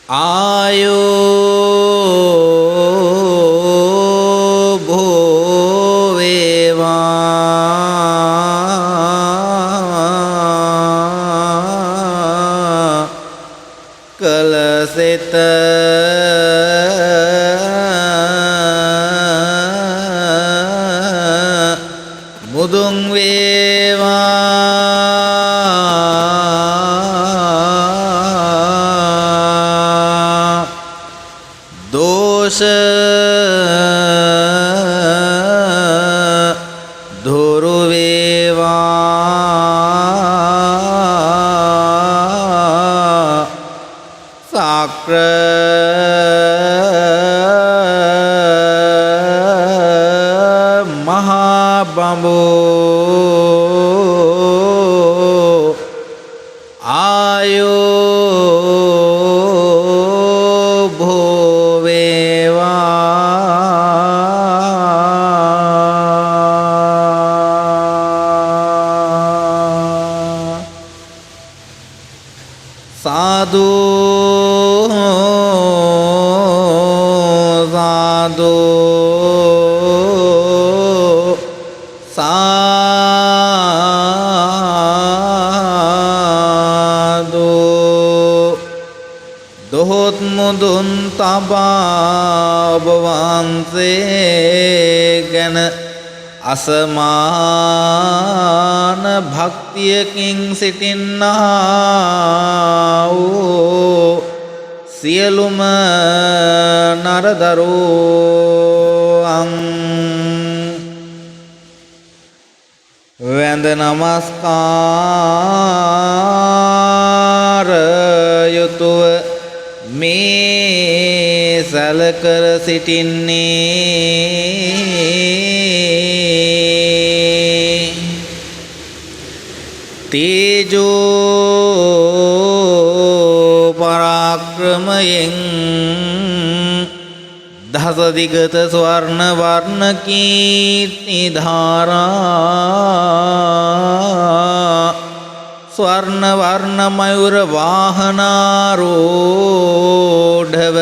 ආයෝ භෝ වේවා කලසිත මුදුන් වේවා දෝෂ දුරු වේවා සක්‍ර මහා බඹෝ ආයෝ භෝ වේවා සාදු සාදු සාදු දොහොත් මුදුන් තබා ඔබ වහන්සේ ගැන අසමාන භක්තියකින් සිටින්නා වූ සියලුම නරදරුවන් වැඳ නමස්කාර යුතුව මේ සැලකර සිටින්නේ තේජෝ පරාක්‍රමයෙන් දහස දිගත ස්වර්ණ වර්ණ කීර්ති ධාරා ස්වර්ණ වර්ණ මයුර වාහනාරූඪව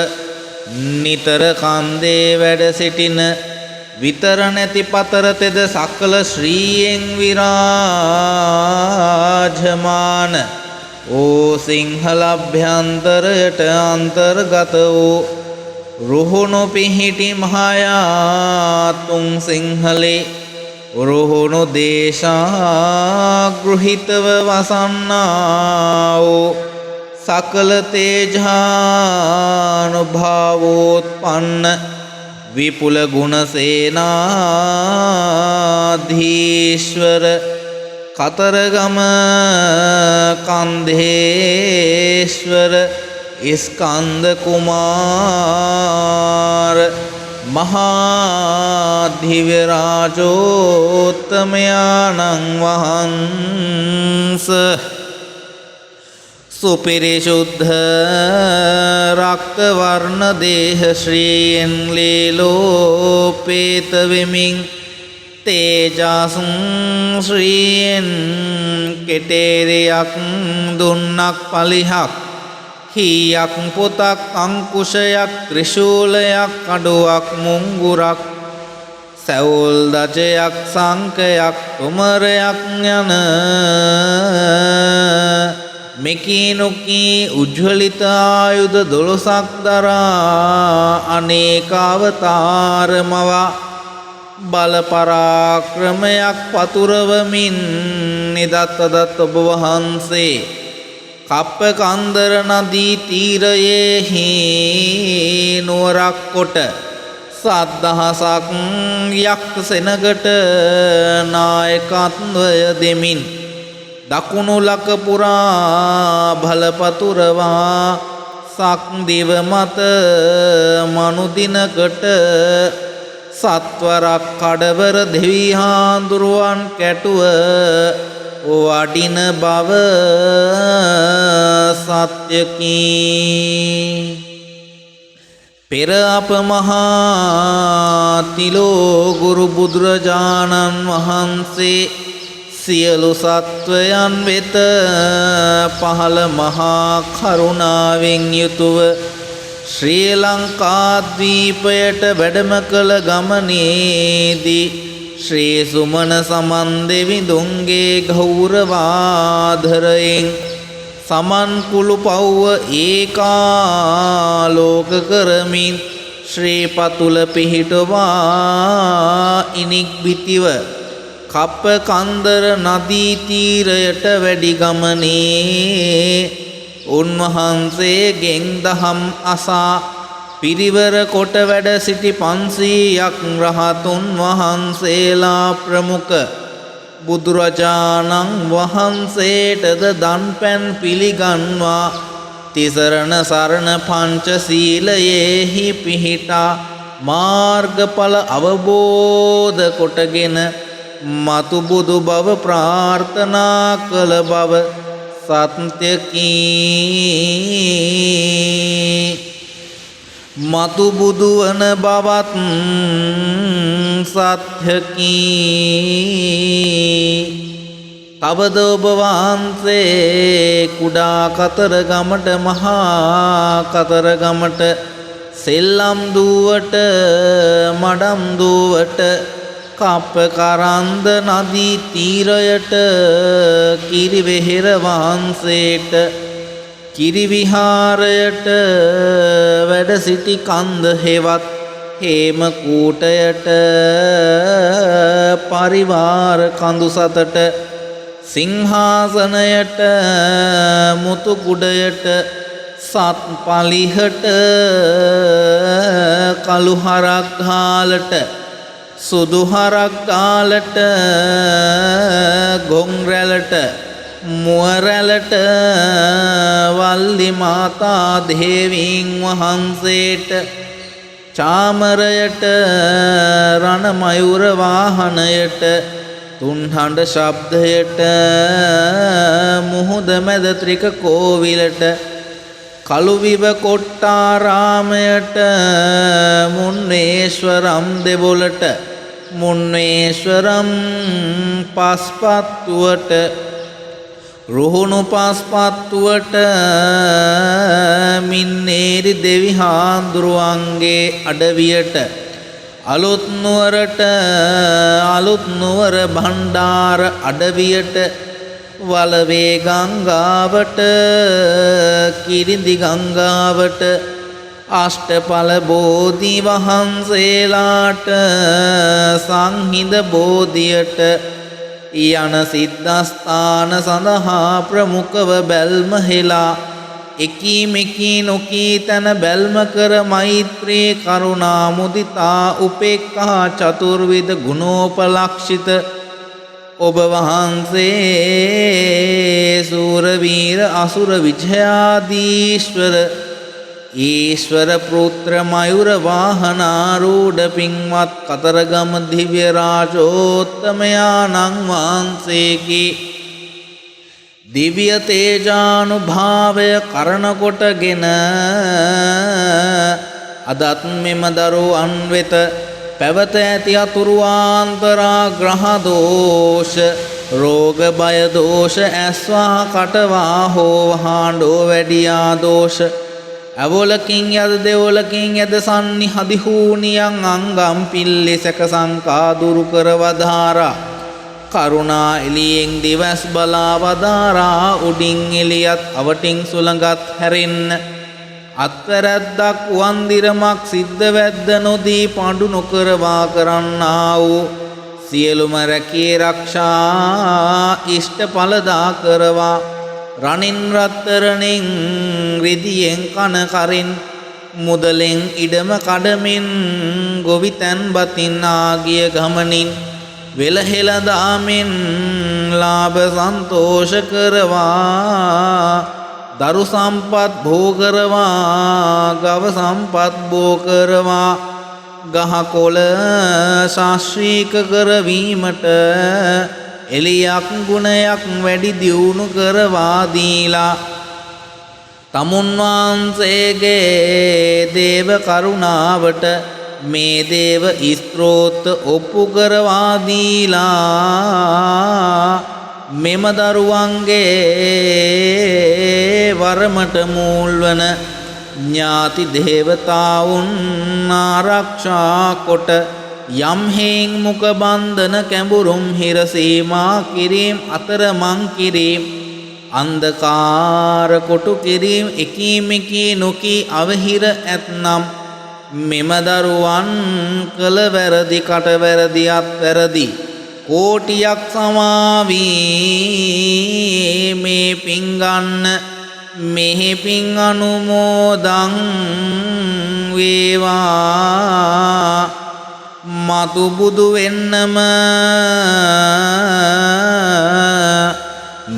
නිතර කන්දේ වැඩ සිටින විතර නැති පතර තෙද සකල ශ්‍රීයෙන් විරාජමාන ඕ සිංහල අභ්‍යන්තරයට අන්තර්ගත වූ රුහුණු පිහිටි මහායාතුන් සිංහලේ රුහුණු දේශාගෘහිතව වසන්නා වූ සකල තේජානුභාවෝත්පන්න විපුල ගුණසේනාධීශ්වර කතරගම කන්දේශ්වර ස්කන්ධ කුමාර මහා දිව්‍ය රාජෝත්තමයාණන් වහන්සේ සුපිරිසුද්ධ රක්ත වර්ණ දේහ ශ්‍රීයෙන් ලීලෝපේත වෙමින් තේජසං ශ්‍රීයෙන් කෙටේරියක් දුන්නක් පලිහක් හීයක් පොතක් අංකුශයක් ත්‍රිශූලයක් කඩුවක් මුංගුරක් සැවුල් දජයක් සංකයක් තුමරයක් යන මෙකිනුකී උජ්වලිත ආයුධ 12ක් දරා අනේකාවතාරමවා බල පරාක්‍රමයක් පතුරවමින් නිදත්තදත් ඔබ වහන්සේ කප්ප කන්දර නදී තීරයේහි නුවරක් කොට සත්දහසක් යක්ෂ සෙනගට නායකත්වය දෙමින් දකුණු ලක පුරා බලපතුරවා සක්දිව මත මනුදිනකට සත්වරක් කඩවර දෙවිහාඳුරුවන් කැටුව වඩින බව සත්‍යකි. පෙර අප මහා තිලෝ ගුරු බුදුරජාණන් වහන්සේ සියලු සත්වයන් වෙත පහළ මහා කරුණාවෙන් යුතුව ශ්‍රී ලංකාද්වීපයට වැඩම කළ ගමනේදී ශ්‍රී සුමන සමන් දෙවිඳුන්ගේ ගෞරවාදරයෙන් සමන් කුළු පව්ව ඒකාලෝක කරමින් ශ්‍රී පතුල පිහිටවා ඉනික්බිතිව කප්ප කන්දර නදී තීරයට වැඩි ගමනේ උන්වහන්සේගෙන් දහම් අසා පිරිවර කොට වැඩ සිටි 500ක් රහතුන් වහන්සේලා ප්‍රමුඛ බුදුරජාණන් වහන්සේටද දන්පැන් පිළිගන්වා තිසරණ සරණ පංචශීලයේහි පිහිටා මාර්ගඵල අවබෝධ කොටගෙන මතු බුදු බව ප්‍රාර්ථනා කළ බව සත්‍යකී මතු බුදු වන බවත් සත්‍යකී තවද ඔබ වහන්සේ කුඩා කතරගමට මහා කතරගමට සෙල්ලම් දුවට මඩම් දුවට කප්ප කරන්ද නදී තීරයට කිරිවෙහෙර වහන්සේට කිරිවිහාරයට වැඩ සිටි කන්ද හෙවත් හේම කූටයට පරිවාර කඳු සතට සිංහාසනයට මුතු කුඩයට සත් පලිහට කළු හරක් ගාලට සුදු හරක් ගාලට ගොන් රැළට මුව රැළට වල්ලි මාතා දේවීන් වහන්සේට චාමරයට රණ මයුර වාහනයට තුන්හඬ ශබ්දයට මුහුද මැද ත්‍රික කෝවිලට කළුවිව කොට්ටාරාමයට මුන්නේශ්වරම් දෙබොලට මුන්නේශ්වරම් පස්පත්තුවට රුහුණු පස්පත්තුවට මින්නේරි දෙවි හාමුදුරුවන්ගේ අඩවියට අලුත් නුවර භණ්ඩාර අඩවියට වලවේ ගංගාවට කිරිඳි ගංගාවට අෂ්ටඵල බෝධි වහන්සේලාට සංහිඳ බෝධියට යන සිද්ධස්ථාන සඳහා ප්‍රමුඛව බැල්ම හෙලා එකී මෙකී නොකී තන බැල්ම කර මෛත්‍රී කරුණා මුදිතා උපේක්ඛා චතුර්විධ ගුණෝපලක්ෂිත ඔබ වහන්සේ සූරවීර අසුර විජයාදීශ්වර ඊශ්වර පුත්‍ර මයුර වාහනාරූඪ පින්වත් කතරගම දිව්‍ය රාජෝත්තමයාණන් වහන්සේගේ දිව්‍ය තේජානුභාවය කරණ කොටගෙන අදත් මෙම දරුවන් වෙත පැවත ඇති අතුරුවාන්තරා ග්‍රහ දෝෂ රෝග බය දෝෂ ඇස්වා කටවා හෝ හාඬෝ වැඩියා දෝෂ අවලකින් යද දෙවලකින් යද සන්නි හදිහූනියන් අංගම් පිල්ලෙසක සංකා දුරු කරවදාරා කරුණා එලියෙන් දිවස් බලා වදාරා උඩින් එලියත් අවටින් සුළඟත් හැරෙන්න අත්වැරැද්දක් වන්දිරමක් සිද්ධ වැද්ද නොදී පඬු නොකරවා කරන්නා වූ සියලුම රැකී රක්ෂා ඉෂ්ට ඵලදා කරවා රණින් රත්තරණින් රිදියෙන් කන කරින් මුදලෙන් ඉඩම කඩමින් ගොවිතැන් බතින් ආගිය ගමනින් වෙලහෙල දාමින් ලාභ සන්තෝෂ කරවා දරු සම්පත් භෝ කරවා ගව සම්පත් භෝ කරවා ගහකොළ ශාස්ත්‍රීක කරවීමට එලියක් ගුණයක් වැඩි දියුණු කරවා දීලා තමුන් වහන්සේගේ දේව කරුණාවට මේ දේව ස්ත්‍රෝත් ඔප්පු කරවා දීලා මෙම දරුවන්ගේ වරමට මූල්වන ඥාති දේවතාවුන් ආරක්ෂා කොට යම් හේන් මුඛ බන්ධන කැඹුරුම් හිර සීමා කිරීම අතරමං කිරීම අන්ධකාර කොටු කිරීම එකීමකී නොකී අවහිර ඇත්නම් මෙම දරුවන් කළ වැරදි කට වැරදි අත් වැරදි කෝටියක් සමාවී මේ පින් ගන්න මෙහි පින් අනුමෝදන් වේවා මතු බුදු වෙන්නම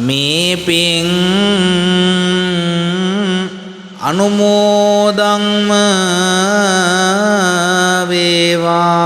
මේ පින් අනුමෝදන්ම වේවා